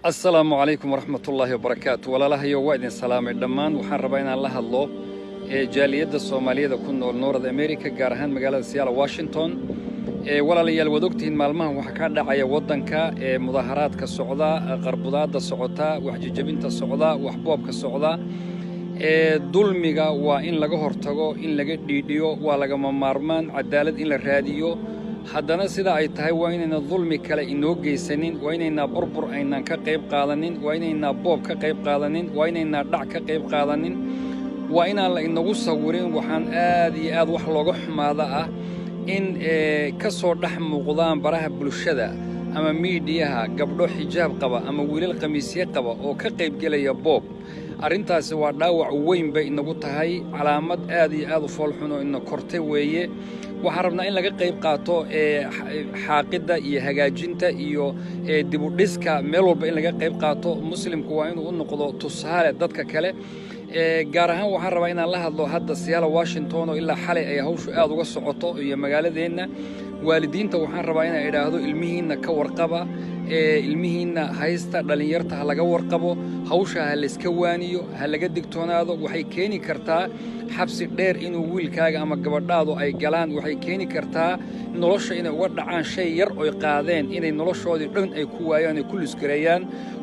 السلام عليكم ورحمة الله وبركاته ولا له يوعد سلام الدمان وحن ربينا الله الله جالية الصومالية كنا نورد أمريكا جارهان مقالة سيارة واشنطن ولا ليال ودكتين مالمها وحكان دعاية وطن مظاهرات كالسعودة غربضات السعودة وحججبين السعودة وحبوب كالسعودة ظلميغا وإن لغا هرتغو إن لغا ديديو ولغا ممارمان عدالة إن الراديو haddana sida ay tahay waa inayna dulmi kale inoo geysanin waa inayna burbur aynaan ka qayb qaadanin waa inayna boob ka qayb qaadanin waa inayna dhac ka qayb qaadanin waa inaan la inagu sawirin waxaan aad iyo aad wax looga xumaada ah in ka soo dhex muuqdaan baraha bulshada ama miidiyaha gabdho xijaab qaba ama wiilal qamiisyo qaba oo ka qayb galaya boob arrintaasi waa dhaawac weyn bay inagu tahay calaamad aad iyo aad u foolxun oo ina kortay weeye waxaan rabnaa in laga qayb qaato xaaqida iyo hagaajinta iyo dib u dhiska meel walba in laga qayb qaato muslimku waa inuu u noqdo tusaale dadka kale gaar ahaan waxaan rabaa inaan la hadlo hadda siyaala Washington oo ilaa xalay ay hawshu aad uga socoto iyo magaaladeena waalidiinta waxaan rabaa inay idhaahdo ilmihiina ka warqaba ilmihiina haysta dhalinyarta laga warqabo hawsha la iska waaniyo laga digtoonaado waxay keeni kartaa xabsi dheer inuu wiilkaaga ama gabadhaadu ay galaan waxay keeni kartaa nolosha inay uga dhacaan shay yar oo qaadeen inay noloshoodii dhan ay ku waayaan ay ku lisgareeyaan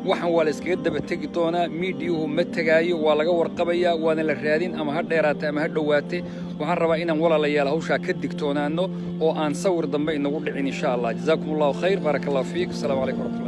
waxaan waa la iskaga daba tagi doonaa miidiyuhu ma tagaayo waa laga warqabayaa waana la raadin ama ha dheeraatay ama ha dhowaatay waxaan rabaa inaan walaalayaal hawsha ka digtoonaano oo aan sawir dambe inagu dhicin insha Allah jazaakumullahu khayr barakallahu fiik assalamu alaykum